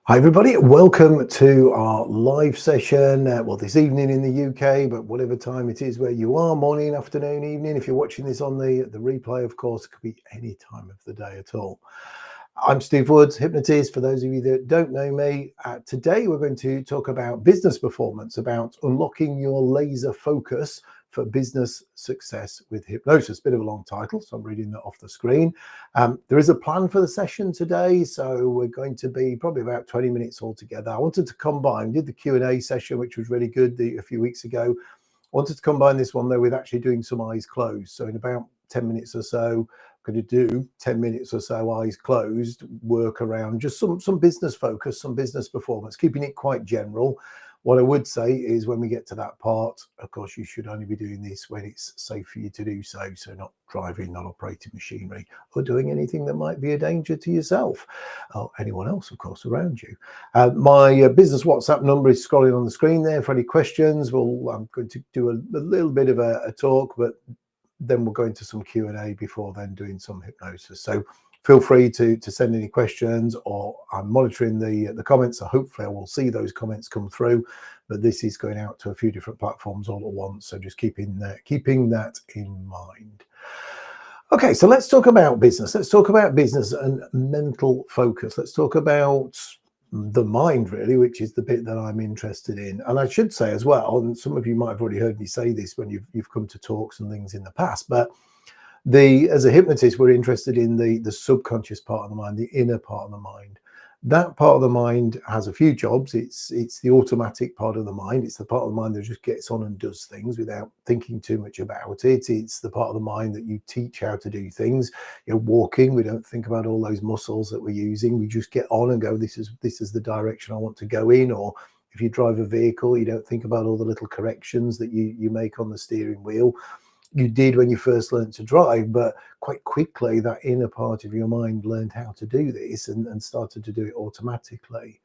Hi everybody, welcome to our live session, this evening in the UK, but whatever time it is where you are, morning, afternoon, evening. If you're watching this on the replay, of course, it could be any time of the day at all. I'm Steve Woods, hypnotist, for those of you that don't know me. Today we're going to talk about business performance, about unlocking your laser focus for business success with hypnosis. Bit of a long title, so I'm reading that off the screen. There is a plan for the session today, so we're going to be probably about 20 minutes altogether. I wanted to combine, did the Q&A session, which was really good a few weeks ago. I wanted to combine this one though with actually doing some eyes closed. So in about 10 minutes or so, I'm going to do 10 minutes or so eyes closed, work around just some business focus, some business performance, keeping it quite general. What I would say is when we get to that part, of course, you should only be doing this when it's safe for you to do so. So not driving, not operating machinery, or doing anything that might be a danger to yourself or anyone else, of course, around you. My business WhatsApp number is scrolling on the screen there for any questions. I'm going to do a little bit of a talk, but then we'll go into some Q&A before then doing some hypnosis. So feel free to send any questions, or I'm monitoring the comments, so hopefully I will see those comments come through, but this is going out to a few different platforms all at once, so just keeping that in mind. Okay, so let's talk about business. Let's talk about business and mental focus. Let's talk about the mind, really, which is the bit that I'm interested in. And I should say as well, and some of you might have already heard me say this when you've come to talks and things in the past, but as a hypnotist, we're interested in the subconscious part of the mind, the inner part of the mind. That part of the mind has a few jobs. It's the automatic part of the mind. It's the part of the mind that just gets on and does things without thinking too much about it. It's the part of the mind that you teach how to do things. You're walking, we don't think about all those muscles that we're using. We just get on and go, this is the direction I want to go in. Or if you drive a vehicle, you don't think about all the little corrections that you make on the steering wheel. You did when you first learned to drive, but quite quickly that inner part of your mind learned how to do this and started to do it automatically.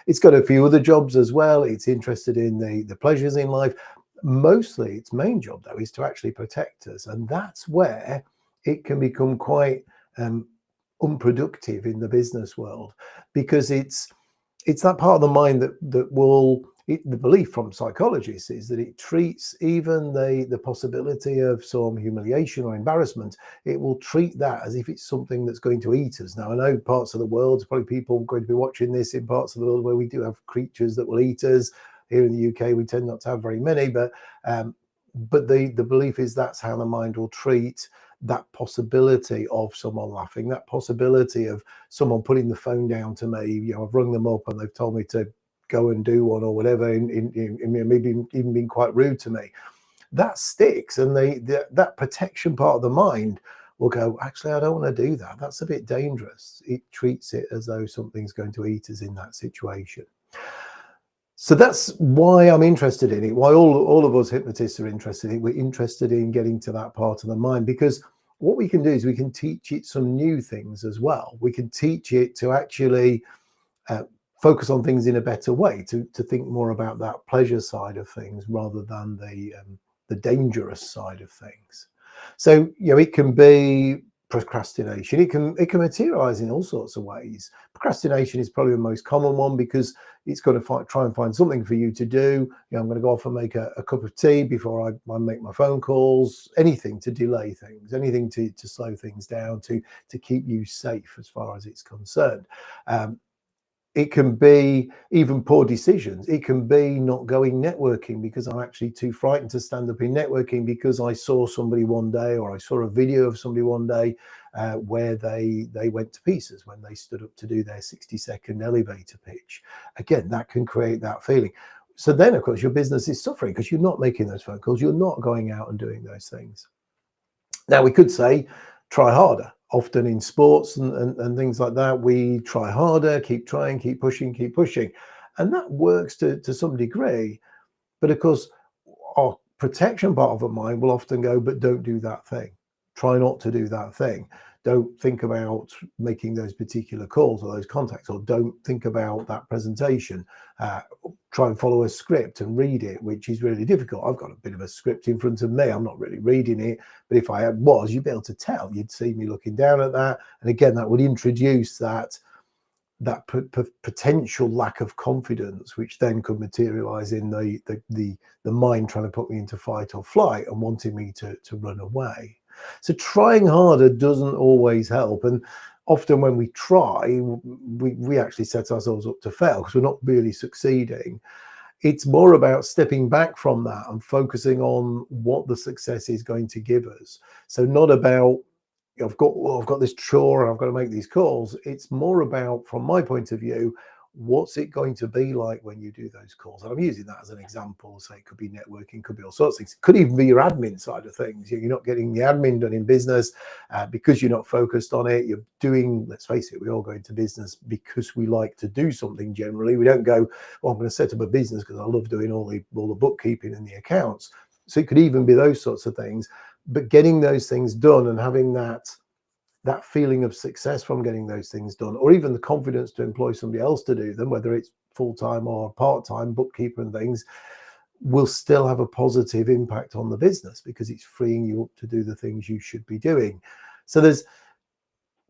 It's got a few other jobs as well. It's interested in the pleasures in life. Mostly its main job though is to actually protect us, and that's where it can become quite unproductive in the business world, because it's that part of the mind that will, the belief from psychologists is that it treats even the possibility of some humiliation or embarrassment, it will treat that as if it's something that's going to eat us. Now, I know parts of the world, probably people going to be watching this in parts of the world where we do have creatures that will eat us. Here in the UK, we tend not to have very many, but the belief is that's how the mind will treat that possibility of someone laughing, that possibility of someone putting the phone down to me. I've rung them up and they've told me to go and do one or whatever, maybe even being quite rude to me. That sticks, and that protection part of the mind will go, actually, I don't want to do that. That's a bit dangerous. It treats it as though something's going to eat us in that situation. So that's why I'm interested in it, why all of us hypnotists are interested in it. We're interested in getting to that part of the mind, because what we can do is we can teach it some new things as well. We can teach it to actually focus on things in a better way, to think more about that pleasure side of things rather than the dangerous side of things. So, it can be procrastination. It can materialize in all sorts of ways. Procrastination is probably the most common one, because it's got to try and find something for you to do. I'm going to go off and make a cup of tea before I make my phone calls. Anything to delay things, anything to slow things down, to keep you safe as far as it's concerned. It can be even poor decisions. It can be not going networking because I'm actually too frightened to stand up in networking, because I saw somebody one day, or I saw a video of somebody one day where they went to pieces when they stood up to do their 60-second elevator pitch. Again, that can create that feeling. So then, of course, your business is suffering because you're not making those phone calls. You're not going out and doing those things. Now, we could say, try harder. Often in sports and things like that, we try harder, keep trying, keep pushing. And that works to some degree. But of course, our protection part of the mind will often go, but don't do that thing. Try not to do that thing. Don't think about making those particular calls or those contacts, or don't think about that presentation. Try and follow a script and read it, which is really difficult. I've got a bit of a script in front of me. I'm not really reading it, but if I was, you'd be able to tell. You'd see me looking down at that. And again, that would introduce that that potential lack of confidence, which then could materialize in the mind trying to put me into fight or flight and wanting me to run away. So trying harder doesn't always help, and often when we try, we actually set ourselves up to fail because we're not really succeeding. It's more about stepping back from that and focusing on what the success is going to give us. So not about, I've got this chore and I've got to make these calls. It's more about, from my point of view, what's it going to be like when you do those calls? And I'm using that as an example. Say it could be networking, could be all sorts of things. It could even be your admin side of things. You're not getting the admin done in business because you're not focused on it. You're doing, let's face it, we all go into business because we like to do something generally. We don't go, well, I'm going to set up a business because I love doing all the bookkeeping and the accounts. So it could even be those sorts of things. But getting those things done and having that feeling of success from getting those things done, or even the confidence to employ somebody else to do them, whether it's full-time or part-time, bookkeeper and things, will still have a positive impact on the business because it's freeing you up to do the things you should be doing. So there's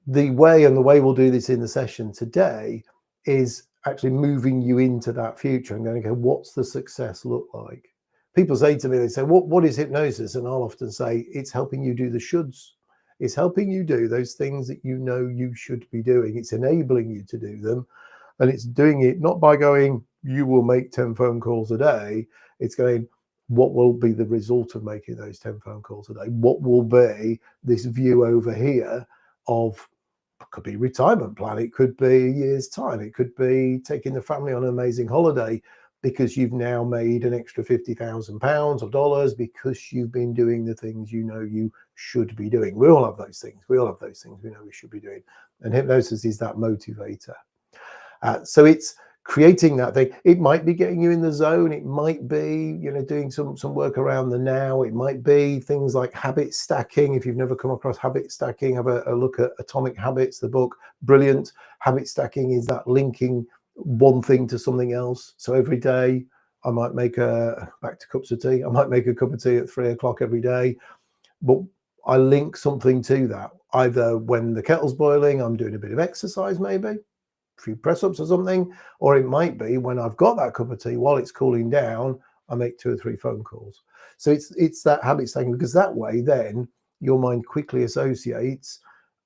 the way we'll do this in the session today is actually moving you into that future and going, okay, what's the success look like? People say to me, they say, what is hypnosis? And I'll often say, it's helping you do the shoulds. It's helping you do those things that you know you should be doing. It's enabling you to do them. And it's doing it not by going, you will make 10 phone calls a day. It's going, what will be the result of making those 10 phone calls a day? What will be this view over here of, it could be retirement plan, it could be a year's time, it could be taking the family on an amazing holiday because you've now made an extra £50,000 or dollars because you've been doing the things you know you should be doing. We all have those things. We all have those things we know we should be doing. And hypnosis is that motivator. So it's creating that thing. It might be getting you in the zone. It might be, doing some work around the now. It might be things like habit stacking. If you've never come across habit stacking, have a look at Atomic Habits, the book. Brilliant. Habit stacking is that linking one thing to something else. So every day I might make back to cups of tea. I might make a cup of tea at 3 o'clock every day, but I link something to that. Either when the kettle's boiling, I'm doing a bit of exercise, maybe a few press-ups or something, or it might be when I've got that cup of tea, while it's cooling down, I make 2 or 3 phone calls. So it's that habit stacking, because that way then your mind quickly associates,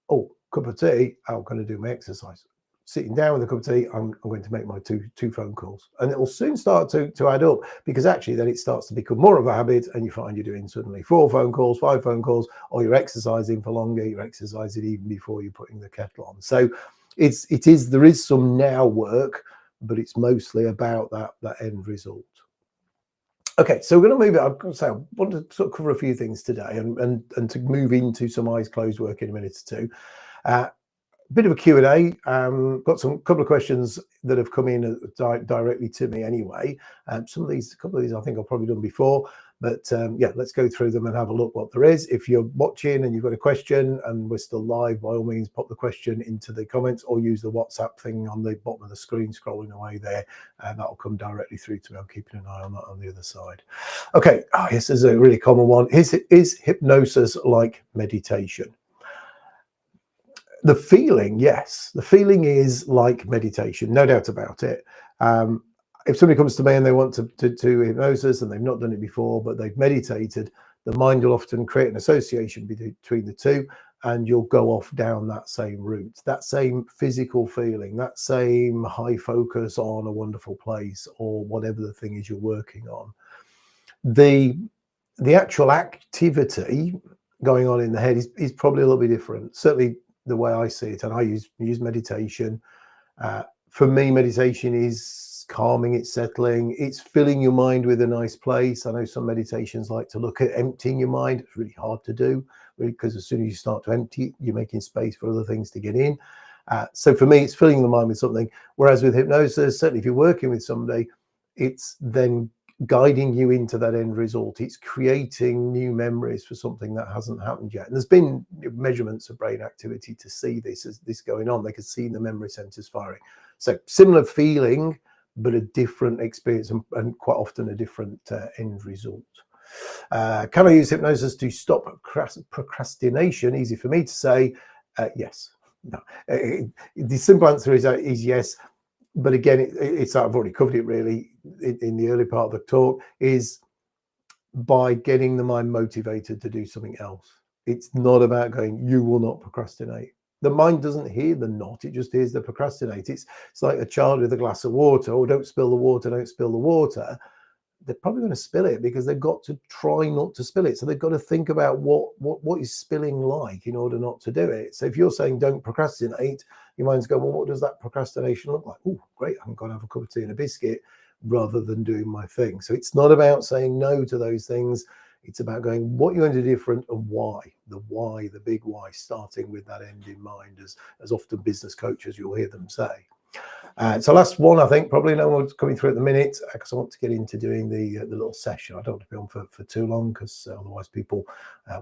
oh, cup of tea, I'm going to do my exercise. Sitting down with a cup of tea, I'm going to make my two phone calls, and it will soon start to add up, because actually then it starts to become more of a habit, and you find you're doing suddenly 4 phone calls, 5 phone calls, or you're exercising for longer. You're exercising even before you're putting the kettle on. So there is some now work, but it's mostly about that end result. Okay, so we're going to move it. I want to sort of cover a few things today, and to move into some eyes closed work in a minute or two. Bit of a Q&A. Got some couple of questions that have come in directly to me anyway. A couple of these I think I've probably done before, but yeah, let's go through them and have a look what there is. If you're watching and you've got a question and we're still live, by all means pop the question into the comments or use the WhatsApp thing on the bottom of the screen scrolling away there, and that'll come directly through to me. I'm keeping an eye on that on the other side. Okay, this is a really common one. Is hypnosis like meditation? The feeling, yes, the feeling is like meditation, no doubt about it. If somebody comes to me and they want to do hypnosis and they've not done it before, but they've meditated, the mind will often create an association between the two, and you'll go off down that same route, that same physical feeling, that same high focus on a wonderful place or whatever the thing is you're working on. The actual activity going on in the head is probably a little bit different. Certainly the way I see it, and I use meditation. For me, meditation is calming, it's settling, it's filling your mind with a nice place. I know some meditations like to look at emptying your mind. It's really hard to do, really, because as soon as you start to empty, you're making space for other things to get in. So for me, it's filling the mind with something. Whereas with hypnosis, certainly if you're working with somebody, it's then guiding you into that end result. It's creating new memories for something that hasn't happened yet. And there's been measurements of brain activity to see this going on. They could see the memory centers firing. So similar feeling, but a different experience, and quite often a different end result. Can I use hypnosis to stop procrastination? Easy for me to say, yes. No. The simple answer is yes. But again, it's I've already covered it really in the early part of the talk, is by getting the mind motivated to do something else. It's not about going, you will not procrastinate. The mind doesn't hear the not, it just hears the procrastinate. It's like a child with a glass of water. Oh, don't spill the water, don't spill the water. They're probably going to spill it because they've got to try not to spill it. So they've got to think about what is spilling like in order not to do it. So if you're saying don't procrastinate, your mind's going, well, what does that procrastination look like? Oh, great, I'm going to have a cup of tea and a biscuit rather than doing my thing. So it's not about saying no to those things. It's about going, what you're going to do different and why. The why, the big why, starting with that end in mind, as often business coaches you'll hear them say. So last one, I think probably no one's coming through at the minute because I want to get into doing the little session. I don't want to be on for too long because otherwise people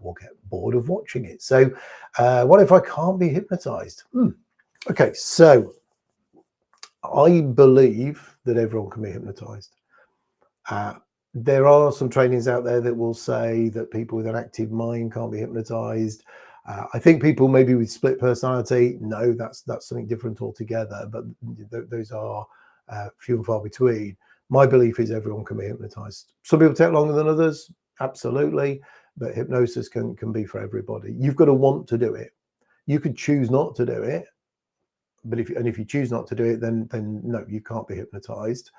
will get bored of watching it. So what if I can't be hypnotized? Okay, so I believe that everyone can be hypnotized. There are some trainings out there that will say that people with an active mind can't be hypnotized. I think people maybe with split personality, no, that's something different altogether. But those are few and far between. My belief is everyone can be hypnotized. Some people take longer than others, absolutely. But hypnosis can be for everybody. You've got to want to do it. You could choose not to do it, but if you choose not to do it, then no, you can't be hypnotized.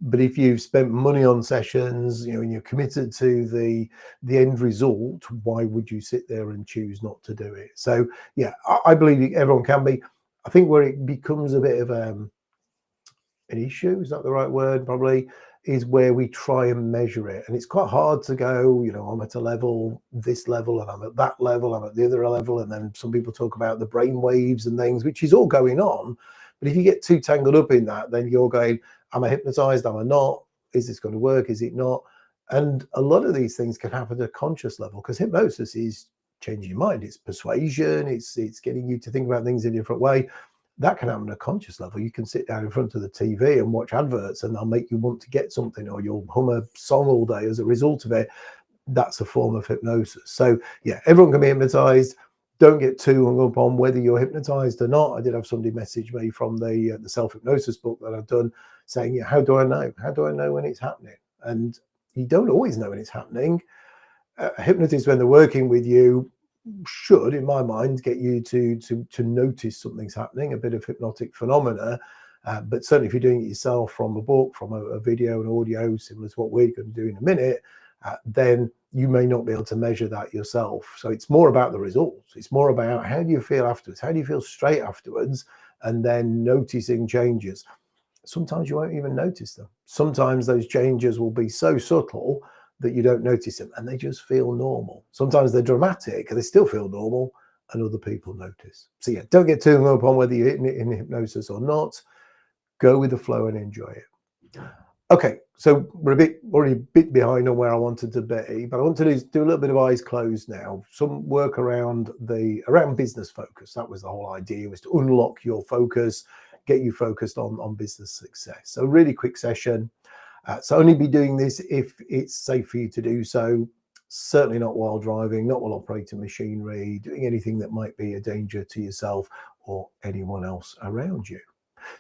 But if you've spent money on sessions, and you're committed to the end result, why would you sit there and choose not to do it? So yeah, I believe everyone can be. I think where it becomes a bit of an issue, is that the right word? Probably, is where we try and measure it. And it's quite hard to go, I'm at a level, this level, and I'm at that level, I'm at the other level. And then some people talk about the brain waves and things, which is all going on. But if you get too tangled up in that, then you're going, am I hypnotized? Am I not? Is this going to work? Is it not? And a lot of these things can happen at a conscious level, because hypnosis is changing your mind. It's persuasion. It's getting you to think about things in a different way. That can happen at a conscious level. You can sit down in front of the TV and watch adverts and they'll make you want to get something, or you'll hum a song all day as a result of it. That's a form of hypnosis. So yeah, everyone can be hypnotized. Don't get too hung up on whether you're hypnotized or not. I did have somebody message me from the self-hypnosis book that I've done saying, how do I know? How do I know when it's happening? And you don't always know when it's happening. Hypnotists, when they're working with you, should, in my mind, get you to notice something's happening, a bit of hypnotic phenomena. But certainly if you're doing it yourself from a book, from a video and audio, similar to what we're going to do in a minute, then you may not be able to measure that yourself. So it's more about the results. It's more about how do you feel afterwards? How do you feel straight afterwards? And then noticing changes. Sometimes you won't even notice them. Sometimes those changes will be so subtle that you don't notice them and they just feel normal. Sometimes they're dramatic and they still feel normal and other people notice. So yeah, don't get too hung up on whether you're in hypnosis or not. Go with the flow and enjoy it. Okay, so we're already a bit behind on where I wanted to be, but I want to do a little bit of eyes closed now. Some work around business focus. That was the whole idea, was to unlock your focus, get you focused on business success. So really quick session. So only be doing this if it's safe for you to do so. Certainly not while driving, not while operating machinery, doing anything that might be a danger to yourself or anyone else around you.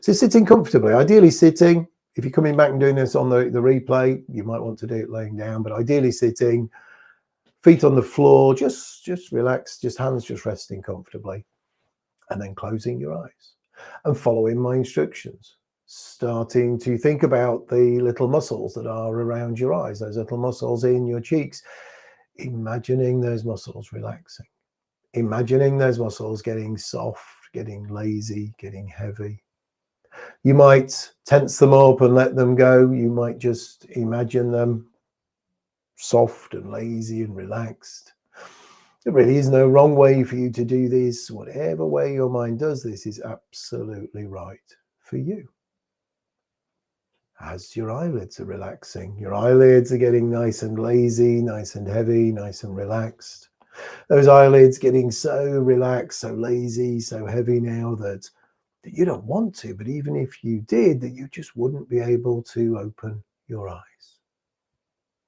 So sitting comfortably, ideally sitting. If you're coming back and doing this on the replay, you might want to do it laying down, but ideally sitting, feet on the floor, just relax, just hands just resting comfortably, and then closing your eyes and following my instructions. Starting to think about the little muscles that are around your eyes, those little muscles in your cheeks, imagining those muscles relaxing, imagining those muscles getting soft, getting lazy, getting heavy. You might tense them up and let them go. You might just imagine them soft and lazy and relaxed. There really is no wrong way for you to do this. Whatever way your mind does this is absolutely right for you. As your eyelids are relaxing, your eyelids are getting nice and lazy, nice and heavy, nice and relaxed. Those eyelids getting so relaxed, so lazy, so heavy now that you don't want to, but even if you did, that you just wouldn't be able to open your eyes.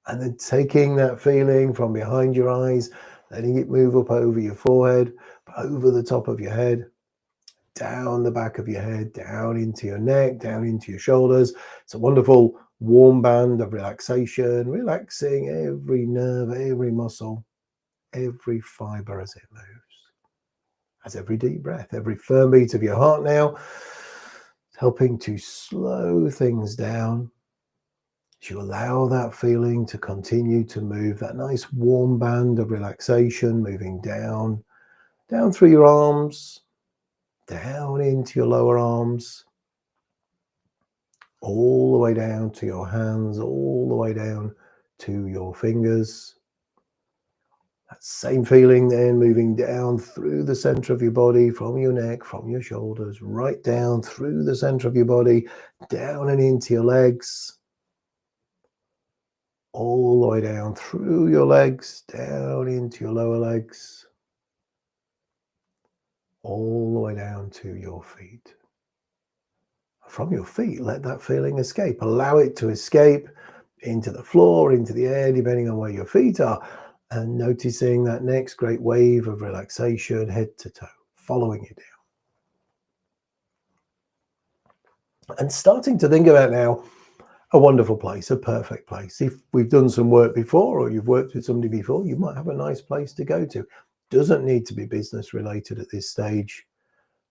And then taking that feeling from behind your eyes, letting it move up over your forehead, over the top of your head, down the back of your head, down into your neck, down into your shoulders. It's a wonderful warm band of relaxation, relaxing every nerve, every muscle, every fiber as it moves. As every deep breath, every firm beat of your heart now, helping to slow things down. As you allow that feeling to continue to move, that nice warm band of relaxation moving down through your arms, down into your lower arms, all the way down to your hands, all the way down to your fingers. That same feeling then moving down through the center of your body, from your neck, from your shoulders, right down through the center of your body, down and into your legs, all the way down through your legs, down into your lower legs, all the way down to your feet. From your feet, let that feeling escape. Allow it to escape into the floor, into the air, depending on where your feet are, and noticing that next great wave of relaxation, head to toe, following it down. And starting to think about now a wonderful place, a perfect place. If we've done some work before, or you've worked with somebody before, you might have a nice place to go to. Doesn't need to be business related at this stage.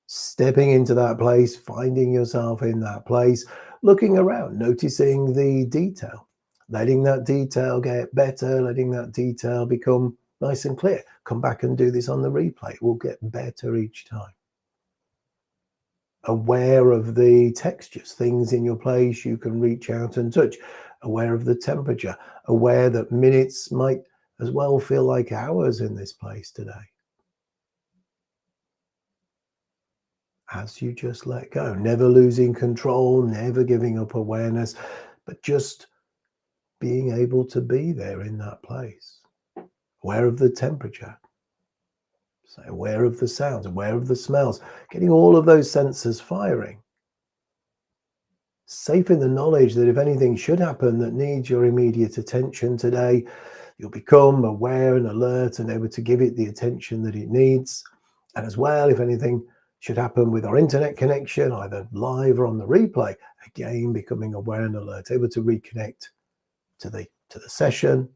Stepping into that place, finding yourself in that place, looking around, noticing the detail, letting that detail get better, letting that detail become nice and clear. Come back and do this on the replay. It will get better each time. Aware of the textures, things in your place you can reach out and touch. Aware of the temperature. Aware that minutes might as well feel like hours in this place today. As you just let go, never losing control, never giving up awareness, but just being able to be there in that place. Aware of the temperature, so aware of the sounds, aware of the smells, getting all of those senses firing. Safe in the knowledge that if anything should happen that needs your immediate attention today, you'll become aware and alert and able to give it the attention that it needs. And as well, if anything should happen with our internet connection, either live or on the replay, again, becoming aware and alert, able to reconnect to the session.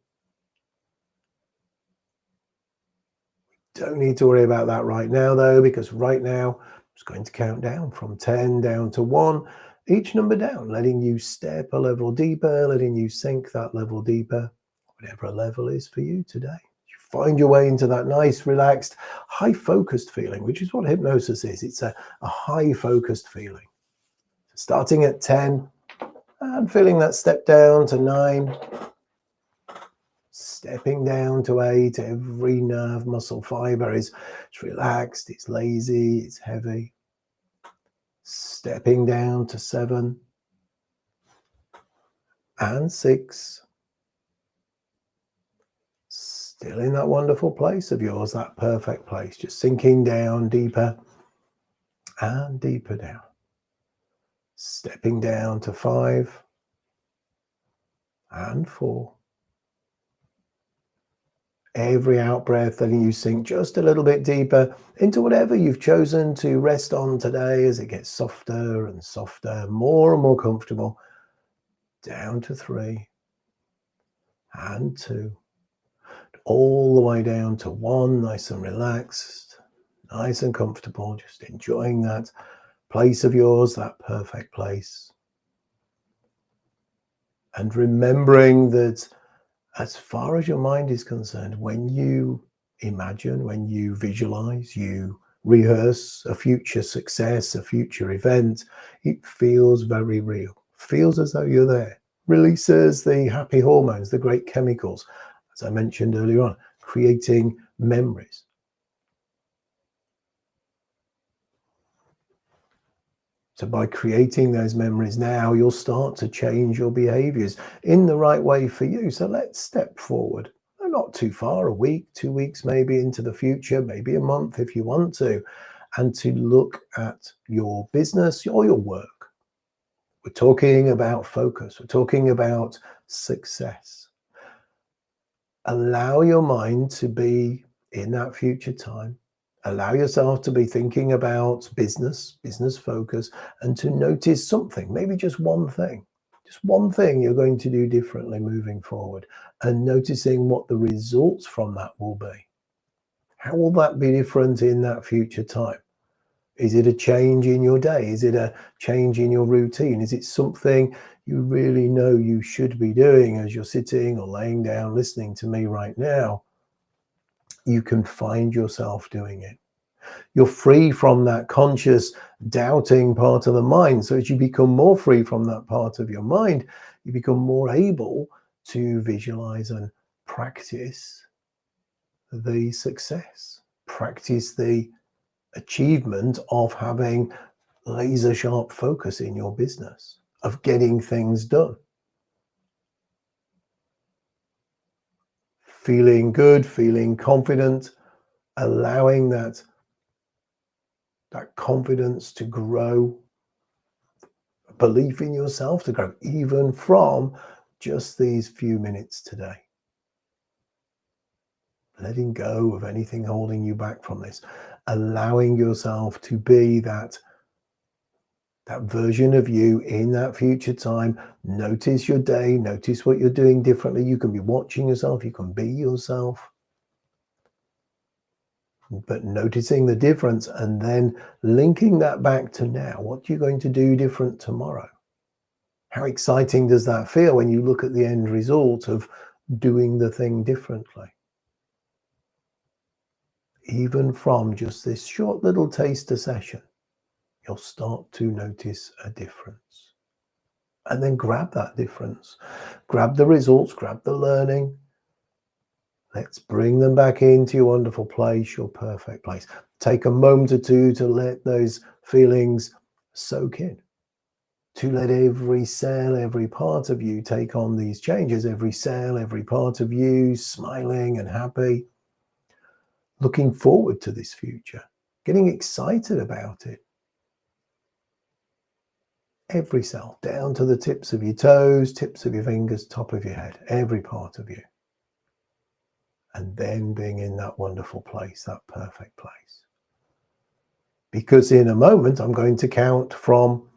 Don't need to worry about that right now, though, because right now I'm just going to count down from 10 down to 1, each number down, letting you step a level deeper, letting you sink that level deeper, whatever a level is for you today. Find your way into that nice, relaxed, high-focused feeling, which is what hypnosis is. It's a high-focused feeling. Starting at 10 and feeling that step down to 9, stepping down to 8. Every nerve, muscle, fiber is relaxed, it's lazy, it's heavy. Stepping down to 7 and 6. Still in that wonderful place of yours, that perfect place, just sinking down deeper and deeper down. Stepping down to 5 and 4. Every out breath letting you sink just a little bit deeper into whatever you've chosen to rest on today as it gets softer and softer, more and more comfortable. Down to 3 and 2. All the way down to 1, nice and relaxed, nice and comfortable, just enjoying that place of yours, that perfect place. And remembering that as far as your mind is concerned, when you imagine, when you visualize, you rehearse a future success, a future event, it feels very real, feels as though you're there, releases the happy hormones, the great chemicals, as I mentioned earlier on, creating memories. So by creating those memories now, you'll start to change your behaviors in the right way for you. So let's step forward, not too far, a week, 2 weeks, maybe into the future, maybe a month if you want to, and to look at your business or your work. We're talking about focus. We're talking about success. Allow your mind to be in that future time. Allow yourself to be thinking about business focus, and to notice something, maybe just one thing you're going to do differently moving forward, and noticing what the results from that will be. How will that be different in that future time? Is it a change in your day? Is it a change in your routine? Is it something you really know you should be doing as you're sitting or laying down listening to me right now? You can find yourself doing it. You're free from that conscious doubting part of the mind. So as you become more free from that part of your mind, you become more able to visualize and practice the success, practice the achievement of having laser sharp focus in your business, of getting things done. Feeling good, feeling confident, allowing that confidence to grow, belief in yourself to grow, even from just these few minutes today. Letting go of anything holding you back from this, allowing yourself to be that version of you in that future time. Notice your day, notice what you're doing differently. You can be watching yourself, you can be yourself, but noticing the difference and then linking that back to now. What are you going to do different tomorrow? How exciting does that feel when you look at the end result of doing the thing differently? Even from just this short little taster session, you'll start to notice a difference. And then grab that difference. Grab the results, grab the learning. Let's bring them back into your wonderful place, your perfect place. Take a moment or two to let those feelings soak in. To let every cell, every part of you take on these changes. Every cell, every part of you smiling and happy. Looking forward to this future. Getting excited about it. Every cell, down to the tips of your toes, tips of your fingers, top of your head. Every part of you. And then being in that wonderful place, that perfect place. Because in a moment, I'm going to count from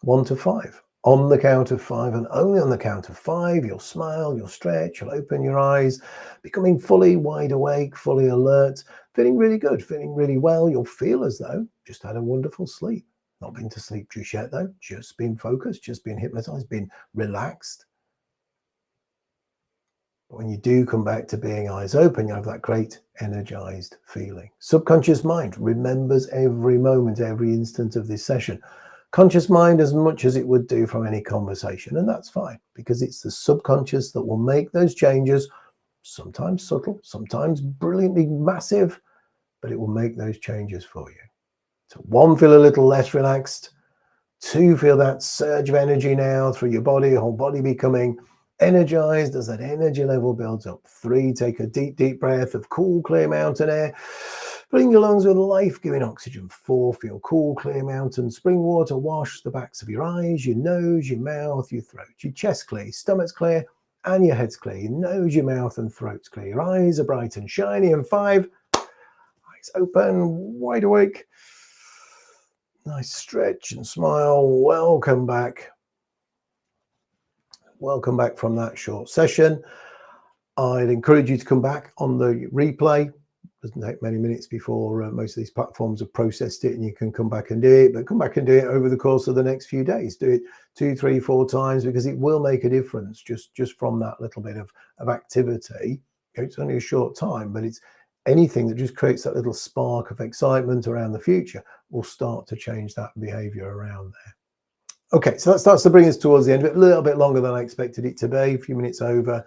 1 to 5. On the count of 5, and only on the count of 5, you'll smile, you'll stretch, you'll open your eyes, becoming fully wide awake, fully alert, feeling really good, feeling really well. You'll feel as though just had a wonderful sleep. Not been to sleep just yet though, just been focused, just been hypnotized, been relaxed. But when you do come back to being eyes open, you have that great energized feeling. Subconscious mind remembers every moment, every instant of this session. Conscious mind as much as it would do from any conversation, and that's fine, because it's the subconscious that will make those changes, sometimes subtle, sometimes brilliantly massive, but it will make those changes for you. So 1, feel a little less relaxed. 2, feel that surge of energy now through your body, your whole body becoming energized as that energy level builds up. 3, take a deep, deep breath of cool, clear mountain air. Filling your lungs with life-giving oxygen. 4, feel cool, clear mountain spring water wash the backs of your eyes, your nose, your mouth, your throat. Your chest clear, your stomach's clear, and your head's clear. Your nose, your mouth, and throat's clear. Your eyes are bright and shiny. And 5, eyes open, wide awake. Nice stretch and smile. Welcome back. Welcome back from that short session. I'd encourage you to come back on the replay. Doesn't take many minutes before most of these platforms have processed it and you can come back and do it, but come back and do it over the course of the next few days. Do it 2, 3, 4 times, because it will make a difference just from that little bit of activity. It's only a short time, but it's anything that just creates that little spark of excitement around the future will start to change that behavior around there. Okay, so that starts to bring us towards the end of it, a little bit longer than I expected it to be, a few minutes over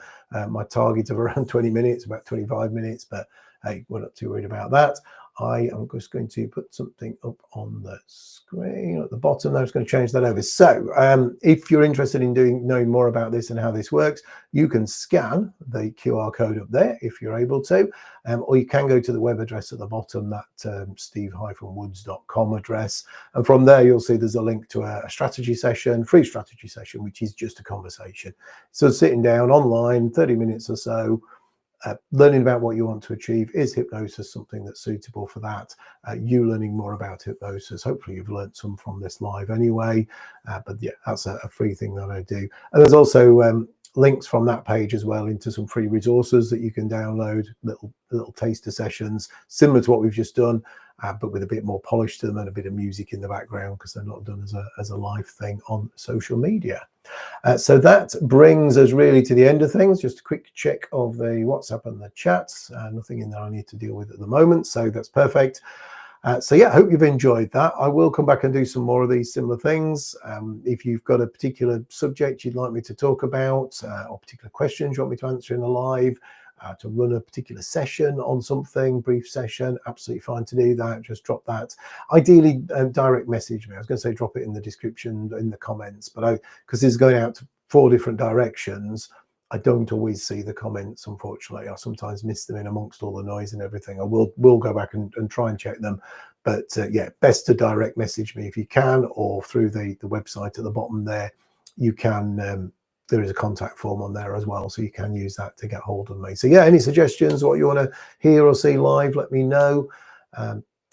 my target of around 20 minutes, about 25 minutes, but hey, we're not too worried about that. I am just going to put something up on the screen at the bottom. I'm just going to change that over. So if you're interested in knowing more about this and how this works, you can scan the QR code up there if you're able to, or you can go to the web address at the bottom, that steve-woods.com address. And from there, you'll see there's a link to a strategy session, free strategy session, which is just a conversation. So sitting down online, 30 minutes or so, learning about what you want to achieve. Is hypnosis something that's suitable for that? You learning more about hypnosis. Hopefully you've learned some from this live anyway, but yeah, that's a free thing that I do. And there's also links from that page as well into some free resources that you can download, little taster sessions similar to what we've just done, but with a bit more polish to them and a bit of music in the background, because they're not done as a live thing on social media. So that brings us really to the end of things. Just a quick check of the WhatsApp and the chats. Nothing in there I need to deal with at the moment, so that's perfect. So yeah, I hope you've enjoyed that. I will come back and do some more of these similar things. If you've got a particular subject you'd like me to talk about, or particular questions you want me to answer in a live, to run a particular session on something, brief session, absolutely fine to do that. Just drop that. Ideally, direct message me. I was going to say drop it in the description, in the comments, but because this is going out to 4 different directions, I don't always see the comments, unfortunately. I sometimes miss them in amongst all the noise and everything. I will go back and try and check them. But yeah, best to direct message me if you can, or through the website at the bottom there. You can, there is a contact form on there as well, so you can use that to get hold of me. So yeah, any suggestions, what you want to hear or see live, let me know.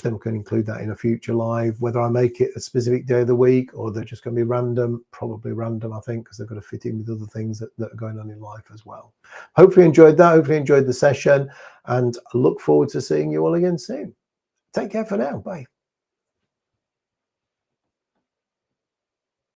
Then we can include that in a future live. Whether I make it a specific day of the week or they're just going to be random, probably random, I think, because they've got to fit in with other things that are going on in life as well. Hopefully enjoyed that. Hopefully enjoyed the session, and I look forward to seeing you all again soon. Take care for now. Bye.